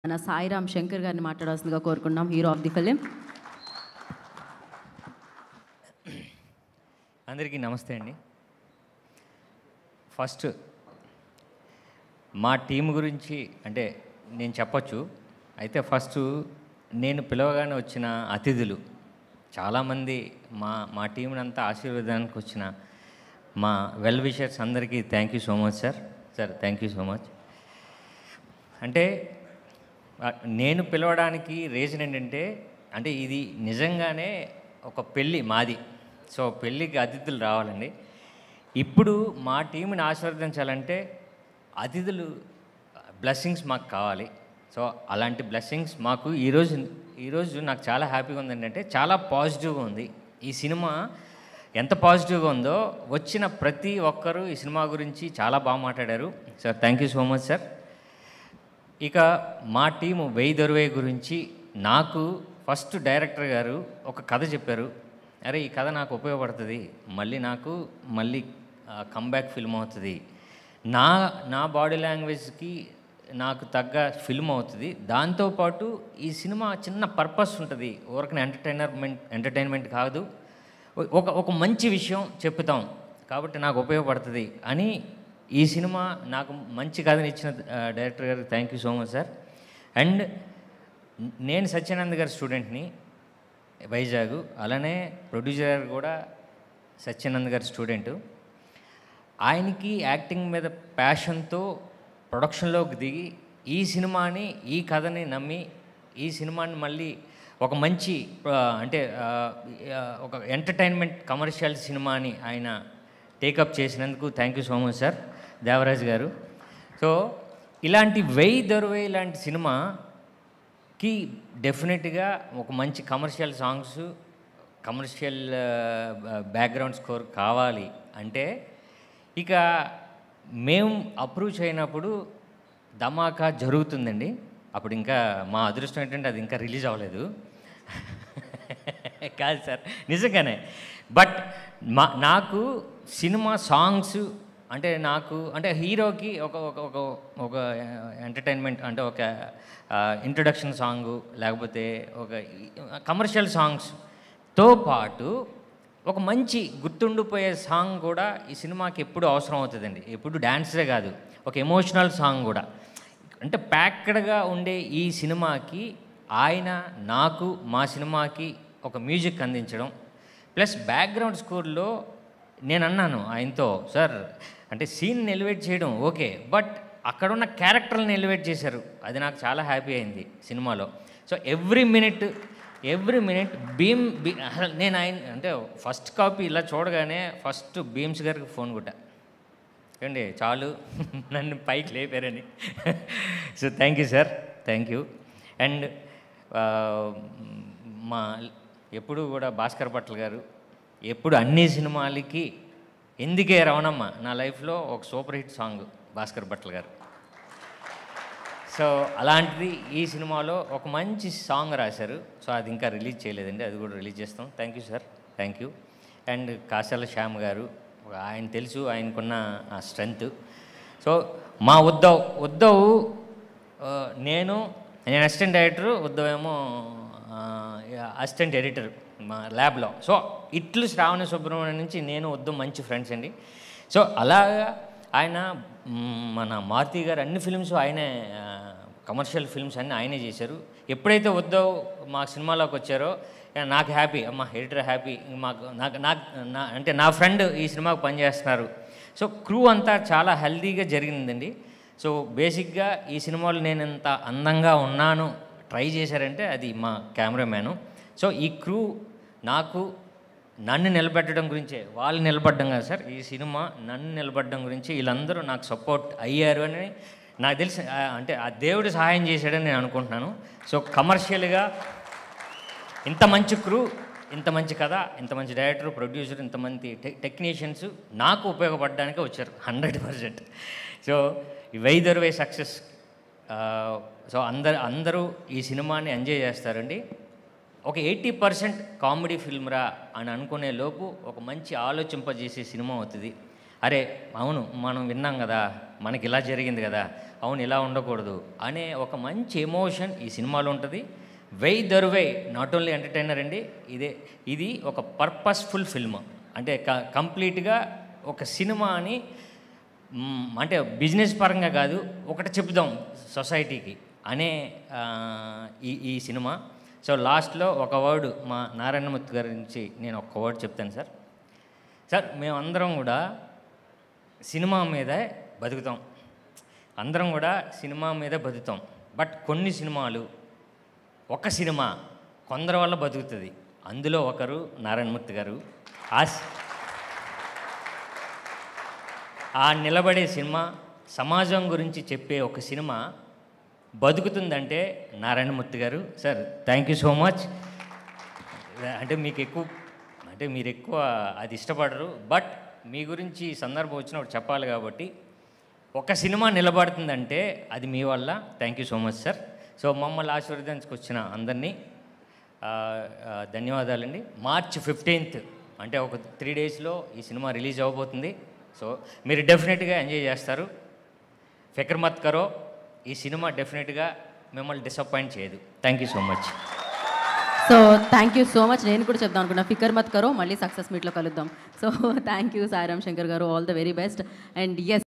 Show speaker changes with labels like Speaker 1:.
Speaker 1: మన సాయిరామ్ శంకర్ గారిని మాట్లాడాల్సిందిగా కోరుకున్నాం, హీరో ఆఫ్ ది ఫిలిం.
Speaker 2: అందరికీ నమస్తే అండి. ఫస్ట్ మా టీం గురించి అంటే నేను చెప్పచ్చు. అయితే ఫస్ట్ నేను పిలవగానే వచ్చిన అతిథులు చాలామంది మా టీంని అంతా ఆశీర్వాదానికి వచ్చిన మా వెల్ విషర్స్ అందరికీ thank you so much sir. Thank you so much. అంటే నేను పిలవడానికి రీజన్ ఏంటంటే, అంటే ఇది నిజంగానే ఒక పెళ్ళి మాది. సో పెళ్ళికి అతిథులు రావాలండి. ఇప్పుడు మా టీంని ఆశీర్వదించాలంటే అతిథులు బ్లెస్సింగ్స్ మాకు కావాలి. సో అలాంటి బ్లెస్సింగ్స్ మాకు ఈరోజు నాకు చాలా హ్యాపీగా ఉంది. ఏంటంటే చాలా పాజిటివ్గా ఉంది ఈ సినిమా. ఎంత పాజిటివ్గా ఉందో వచ్చిన ప్రతి ఒక్కరూ ఈ సినిమా గురించి చాలా బాగా మాట్లాడారు sir. Thank you so much sir. ఇక మా టీము వెయ్యి దొరువే గురించి నాకు ఫస్ట్ డైరెక్టర్ గారు ఒక కథ చెప్పారు. అరే ఈ కథ నాకు ఉపయోగపడుతుంది, మళ్ళీ కమ్బ్యాక్ ఫిల్మ్ అవుతుంది, నా బాడీ లాంగ్వేజ్కి నాకు తగ్గ ఫిల్మ్ అవుతుంది. దాంతోపాటు ఈ సినిమా చిన్న పర్పస్ ఉంటుంది, ఊరికనే ఎంటర్టైన్మెంట్ కాదు, ఒక మంచి విషయం చెప్తాం కాబట్టి నాకు ఉపయోగపడుతుంది అని ఈ సినిమా నాకు మంచి కథని ఇచ్చిన డైరెక్టర్ గారికి thank you so much sir. And నేను సత్యానంద్ గారి స్టూడెంట్ని వైజాగ్, అలానే ప్రొడ్యూసర్ కూడా సత్యానంద్ గారి స్టూడెంటు. ఆయనకి యాక్టింగ్ మీద ప్యాషన్తో ప్రొడక్షన్లోకి దిగి ఈ కథని నమ్మి ఈ సినిమాని మళ్ళీ ఒక మంచి ఒక ఎంటర్టైన్మెంట్ కమర్షియల్ సినిమాని ఆయన టేకప్ చేసినందుకు thank you so much sir Devaraj గారు. సో ఇలాంటి వెయ్యి దొరువే ఇలాంటి సినిమాకి డెఫినెట్గా ఒక మంచి commercial songs, commercial background score కావాలి. అంటే ఇక మేము అప్రూవ్ చేయనప్పుడు ధమాకా జరుగుతుందండి. అప్పుడు ఇంకా మా అదృష్టం ఏంటంటే అది ఇంకా రిలీజ్ అవ్వలేదు. కాదు సార్, నిజంగానే. బట్ నాకు సినిమా సాంగ్స్ అంటే హీరోకి ఒక ఎంటర్టైన్మెంట్ అంటే ఒక ఇంట్రడక్షన్ సాంగు, లేకపోతే ఒక కమర్షియల్ సాంగ్స్తో పాటు ఒక మంచి గుర్తుండిపోయే సాంగ్ కూడా ఈ సినిమాకి ఎప్పుడు అవసరం అవుతుందండి. ఎప్పుడు డ్యాన్సే కాదు, ఒక ఎమోషనల్ సాంగ్ కూడా. అంటే ప్యాక్డ్గా ఉండే ఈ సినిమాకి ఆయన మా సినిమాకి ఒక మ్యూజిక్ అందించడం, ప్లస్ బ్యాక్గ్రౌండ్ స్కోర్లో నేను అన్నాను ఆయనతో, సార్ అంటే సీన్ని ఎలివేట్ చేయడం ఓకే, బట్ అక్కడున్న క్యారెక్టర్ని ఎలివేట్ చేశారు, అది నాకు చాలా హ్యాపీ అయింది సినిమాలో. సో ఎవ్రీ మినిట్ నేను ఆయన అంటే ఫస్ట్ కాపీ ఇలా చూడగానే ఫస్ట్ భీమ్స్ గారికి ఫోన్ కొట్టా, ఏండి చాలు నన్ను పైకి లేపారని. So thank you sir, thank you. And ఎప్పుడు కూడా భాస్కర్ భట్ల గారు ఎప్పుడు అన్ని సినిమాలకి ఎందుకే రవణమ్మ నా లైఫ్లో ఒక super hit song Bhaskar Bhatla గారు. సో అలాంటిది ఈ సినిమాలో ఒక మంచి సాంగ్ రాశారు. సో అది ఇంకా రిలీజ్ చేయలేదండి, అది కూడా రిలీజ్ చేస్తాం. Thank you sir, thank you. And Kasala Shyam గారు, ఆయన తెలుసు ఆయనకున్న స్ట్రెంగ్త్. సో మా ఉద్ధవ్ నేను అసిస్టెంట్ డైరెక్టరు, ఉద్ధవ్ ఏమో అసిస్టెంట్ ఎడిటర్ మా ల్యాబ్లో. సో ఇట్లు శ్రావణ సుబ్రహ్మణ్యం నుంచి నేను ఉద్ధవ్ మంచి ఫ్రెండ్స్ అండి. సో అలాగా ఆయన మన మారుతి గారు అన్ని ఫిల్మ్స్ ఆయనే, కమర్షియల్ ఫిల్మ్స్ అన్నీ ఆయనే చేశారు. ఎప్పుడైతే ఉద్ధవ్ మా సినిమాలోకి వచ్చారో నాకు హ్యాపీ, అమ్మ ఎడిటర్ హ్యాపీ, అంటే నా ఫ్రెండ్ ఈ సినిమాకు పనిచేస్తున్నారు. సో క్రూ అంతా చాలా హెల్దీగా జరిగిందండి. సో బేసిక్గా ఈ సినిమాలో నేను ఎంత అందంగా ఉన్నాను ట్రై చేశారంటే అది మా కెమెరామ్యాను. సో ఈ క్రూ నన్ను నిలబెట్టడం గురించే, వాళ్ళు నిలబడ్డం కదా సార్, ఈ సినిమా నన్ను నిలబడ్డం గురించి వీళ్ళందరూ నాకు సపోర్ట్ అయ్యారు అని నాకు తెలిసి, అంటే ఆ దేవుడు సహాయం చేశాడని నేను అనుకుంటున్నాను. సో కమర్షియల్గా ఇంత మంచి క్రూ, ఇంత మంచి కథ, ఇంత మంచి డైరెక్టర్, ప్రొడ్యూసర్, ఇంతమంది టెక్నీషియన్స్ నాకు ఉపయోగపడడానికే వచ్చారు 100%. సో ఈ వెయ్యి దొరువే సక్సెస్. సో అందరూ ఈ సినిమాని ఎంజాయ్ చేస్తారండి. ఒక 80% కామెడీ ఫిల్మ్ రా అని అనుకునే లోపు ఒక మంచి ఆలోచింపజేసే సినిమా అవుతుంది. అరే అవును మనం విన్నాం కదా, మనకి ఇలా జరిగింది కదా, అవును ఇలా ఉండకూడదు అనే ఒక మంచి ఎమోషన్ ఈ సినిమాలో ఉంటుంది. వై దర్వై నాట్ ఓన్లీ ఎంటర్టైనర్ అండి, ఇది ఒక పర్పస్ఫుల్ ఫిల్మ్. అంటే కంప్లీట్గా ఒక సినిమాని అంటే బిజినెస్ పరంగా కాదు, ఒకటి చెప్దాం సొసైటీకి అనే ఈ సినిమా. సో లాస్ట్లో ఒక వర్డ్ మా నారాయణమూర్తి గారి నుంచి నేను ఒక్క వర్డ్ చెప్తాను సార్. సార్ మేమందరం కూడా సినిమా మీదే బతుకుతాం, అందరం కూడా సినిమా మీదే బతుకుతాం. బట్ కొన్ని సినిమాలు, ఒక సినిమా కొందరి వల్ల బతుకుతుంది. అందులో ఒకరు నారాయణమూర్తి గారు. ఆ నిలబడే సినిమా, సమాజం గురించి చెప్పే ఒక సినిమా బతుకుతుందంటే నారాయణమూర్తి గారు. Sir thank you so much. అంటే మీరు ఎక్కువ అది ఇష్టపడరు, బట్ మీ గురించి ఈ సందర్భం వచ్చినప్పుడు చెప్పాలి కాబట్టి ఒక సినిమా నిలబడుతుందంటే అది మీ వల్ల. Thank you so much sir. So మమ్మల్ని ఆశీర్వదించుకొచ్చిన అందరినీ ధన్యవాదాలండి. March 15th అంటే ఒక 3 daysలో ఈ సినిమా రిలీజ్ అవ్వబోతుంది. సో మీరు డెఫినెట్గా ఎంజాయ్ చేస్తారు. ఫికర్ మత్ కరో, ఈ సినిమా డెఫినెట్గా మిమ్మల్ని డిసప్పాయింట్ చేయదు. Thank you so much.
Speaker 1: So thank you so much. నేను కూడా చెప్దాం అనుకున్నా, ఫికర్ మత్ కరో, మళ్ళీ సక్సెస్ మీట్లో కలుద్దాం. So thank you Sairam Shankar garu, all the very best. And yes,